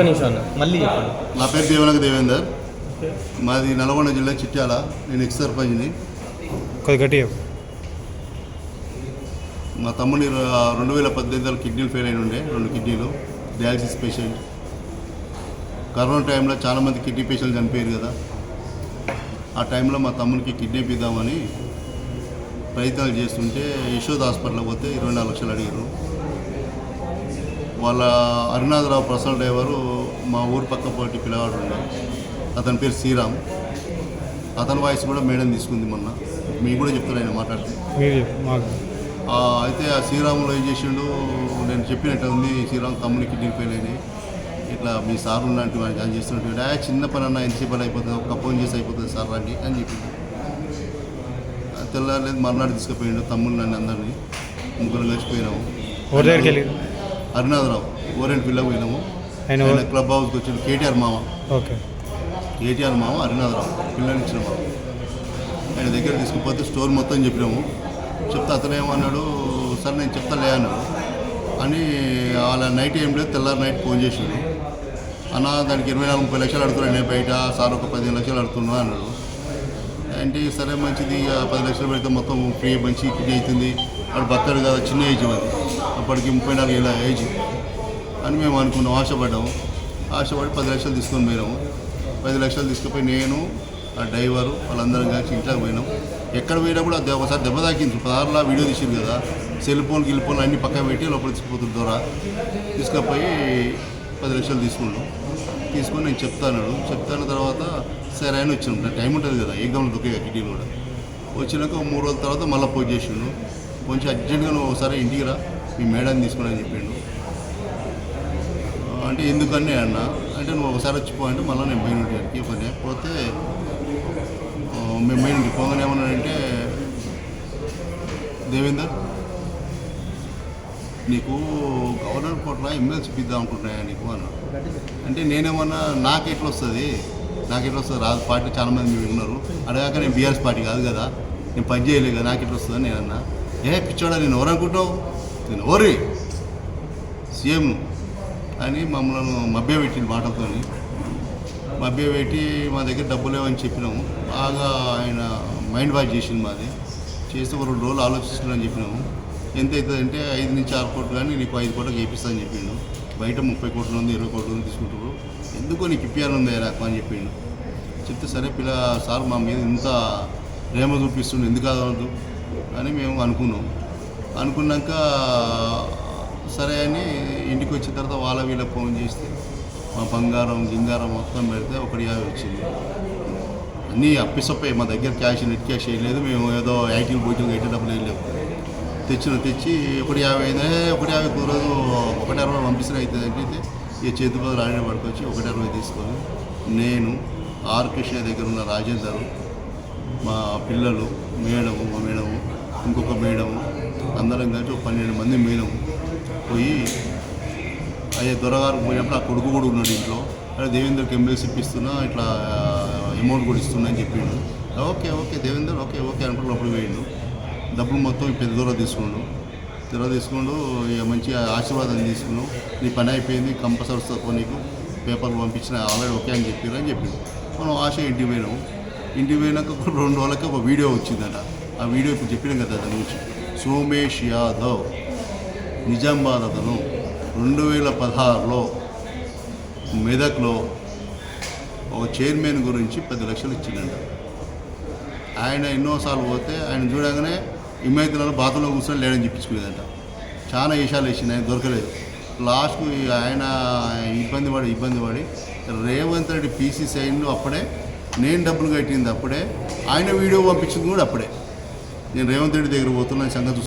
నిమిషం అన్న మళ్ళీ చెప్పండి. నా పేరు దేవనగ దేవేందర్, మాది నల్గొండ జిల్లా చిట్యాల. నేను ఎక్స్ సర్పంచ్ని. గట్టిగా మా తమ్ముని 2018 కిడ్నీలు ఫెయిల్ అయిన ఉండే, 2 కిడ్నీలు, డయాలసిస్ పేషెంట్. కరోనా టైంలో చాలామంది కిడ్నీ పేషెంట్లు చనిపోయారు కదా. ఆ టైంలో మా తమ్మునికి కిడ్నీ ఇద్దామని ప్రయత్నాలు చేస్తుంటే యశోద్ హాస్పిటల్కి పోతే 24 లక్షలు అడిగారు. వాళ్ళ అరుణాథరావు పర్సనల్ డ్రైవరు మా ఊరు పక్క పోటీ పిల్లవాడు ఉండే, అతని పేరు శ్రీరామ్. అతని వాయిస్ కూడా మేడం తీసుకుంది మొన్న. మీకు కూడా చెప్తాను ఆయన మాట్లాడితే. అయితే ఆ శ్రీరాములో ఏం చేసిండు, నేను చెప్పినట్టు ఉంది, శ్రీరామ్ తమ్ముని కిడ్నీ ఫెయిల్ అయినాయి, ఇట్లా మీ సార్ లాంటి వాడిని అని చేస్తున్నట్టు. చిన్న పని అన్న ఎంతసేపు పని అయిపోతుంది, ఒక్క ఫోన్ చేసి అయిపోతుంది సార్ రండి అని చెప్పింది. తెల్లారలేదు, మర్నాడు తీసుకుపోయిండు తమ్ముడు నన్ను అందరినీ. ముగ్గురు కలిసిపోయినాము. అరుణాథరావు ఓరెంట్ పిల్లకి పోయినాము. ఆయన క్లబ్ హౌస్కి వచ్చిండు. కేటీఆర్ మామ అరుణాథరావు పిల్లలు ఇచ్చిన మామ. ఆయన దగ్గర తీసుకుపోతే స్టోర్ మొత్తం చెప్పినాము. చెప్తే అతను ఏమన్నాడు, సార్ నేను చెప్తాలే అన్నాడు. అని వాళ్ళ నైట్ ఏం లేదు, తెల్లారి నైట్ ఫోన్ చేసిండు. అన్న దానికి 24-30 లక్షలు అడుగుతున్నాను నేను బయట, సార్ ఒక 15 లక్షలు అడుగుతున్నా అన్నాడు. అంటే సరే మంచిది, 10 లక్షలు పెడితే మొత్తం ఫ్రీ మంచి కిడ్నీ అవుతుంది, వాడు బతాడు కదా, చిన్న ఏజ్ అది, అప్పటికి 34 ఏళ్ళ ఏజ్ అని మేము అనుకున్నాం. ఆశపడ్డాము. ఆశపడి 10 లక్షలు తీసుకొని పోయినాము. 10 లక్షలు తీసుకుపోయి నేను, ఆ డ్రైవరు, వాళ్ళందరం కలిసి ఇంట్లోకి పోయినాం. ఎక్కడ పోయినా కూడా ఒకసారి దెబ్బ తాకింది. 16లా వీడియో తీసింది కదా, సెల్ ఫోన్ అన్నీ పక్కన పెట్టి లోపల తీసుకుపోతుంది ద్వారా. తీసుకుపోయి 10 లక్షలు తీసుకొని నేను చెప్తాను తర్వాత సరే ఆయన వచ్చిండు. టైం ఉంటుంది కదా, ఏకదమ్లో దొక్కే కిడ్నీలు కూడా. వచ్చినాక 3 రోజుల తర్వాత మళ్ళీ ఫోన్ చేసిండు. కొంచెం అర్జెంట్గా నువ్వు ఒకసారి ఇంటికి రా, మీ మేడాన్ని తీసుకుని అని చెప్పిండు. అంటే ఎందుకని అన్న అంటే నువ్వు ఒకసారి వచ్చిపో అంటే మళ్ళీ నేను పోయినట్టు పని పోతే మేము పోయినట్టు పోగానే ఏమన్నాడంటే, దేవేందర్ నీకు గవర్నర్ కోట్ల ఎమ్మెల్సీ ఇద్దాం అనుకుంటున్నాయా నీకు అన్నాడు. అంటే నేనేమన్నా నాకెట్లా వస్తుంది రాదు, పార్టీ చాలామంది మీరు ఉన్నారు, అడగాక నేను బీఆర్ఎస్ పార్టీ కాదు కదా, నేను పని చేయలేదు కదా, నాకు ఎట్లా వస్తుందని నేను అన్నా. పిచ్చోడా నేను ఎవరు అనుకుంటావు, నేను ఎవరి సీఎం అని మమ్మల్ని మభ్యపెట్టింది మాటలతో. మభ్యపెట్టి మా దగ్గర డబ్బులు లేవని చెప్పినాము. బాగా ఆయన మైండ్ వాష్ చేసింది మాది. చేస్తే ఒక 2 రోజులు ఆలోచిస్తున్నారని చెప్పినాము. ఎంత అవుతుందంటే 5 నుంచి 6 కోట్లు, కానీ నీకు 5 కోట్లకు వేపిస్తాను అని చెప్పిండు. బయట 30 కోట్లు ఉంది, 20 కోట్లు ఉంది తీసుకుంటారు, ఎందుకో నీకు ఇప్పియాలని ఉంది నాకు అని చెప్పిండు. చెప్తే సరే సార్ మా మీద ఇంత ప్రేమ చూపిస్తుండే, ఎందుకు కాదు అని మేము అనుకున్నాక సరే అని ఇంటికి వచ్చిన తర్వాత వీళ్ళకి ఫోన్ చేస్తే మా బంగారం మొత్తం పెడితే 150 వచ్చింది. అన్నీ అప్పిసొప్పాయి. మా దగ్గర నెట్ క్యాష్ వేయలేదు, మేము ఏదో ఐటీలు బోటింగ్ అయితే డబ్బులు వేయలేము. తెచ్చి 150 అయిందే, 150 కుదరదు, 160 పంపిస్తే అవుతుంది అంటే ఇక చేతిలో రాజే పడుకొచ్చి 160 తీసుకొని నేను ఆర్కేష్ దగ్గర ఉన్న రాజేందర్, మా పిల్లలు, మా మేడము, ఇంకొక మేడము, అందరం కలిసి 12 మంది మేడము పోయి అయ్యే దొరగారు పోయినప్పుడు ఆ కొడుకు కూడా ఉన్నాడు ఇంట్లో. అదే దేవేందర్కి ఎమ్మెల్సీ ఇప్పిస్తున్నా, ఇట్లా అమౌంట్ కూడా ఇస్తున్నా అని చెప్పిండు. ఓకే దేవేందర్ ఓకే అనుకుంటూ లోపల పోయిండు. డబ్బులు మొత్తం పెద్ద దూరం తీసుకుండు. ఇక మంచిగా ఆశీర్వాదం తీసుకున్నావు, నీ పని అయిపోయింది, కంపల్సరీ వస్తుంది, నీకు పేపర్లు పంపించిన ఆల్రెడీ ఓకే అని చెప్పిండు. మనం ఆశ ఇంటికి పోయినాక 2 రోజులకి ఒక వీడియో వచ్చిందట. ఆ వీడియో ఇప్పుడు చెప్పినాం కదా దాని గురించి. సోమేష్ యాదవ్ నిజామాబాద్ అతను 2016లో మెదక్లో ఒక చైర్మన్ గురించి 10 లక్షలు ఇచ్చిందంట. ఆయన ఎన్నోసార్లు పోతే ఆయన చూడగానే ఇమ్మైతులలో బాత్రూంలో కూర్చొని లేడని చెప్పించుకునేదంట. చాలా వేషాలు వేసింది, ఆయన దొరకలేదు. లాస్ట్కు ఆయన ఇబ్బంది పడి రేవంత్ రెడ్డి పీసీ సైన్లో అప్పుడే, నేను డబ్బులు కట్టింది అప్పుడే, ఆయన వీడియో పంపించింది కూడా అప్పుడే. నేను రేవంత్ రెడ్డి దగ్గర పోతున్నా సంగతి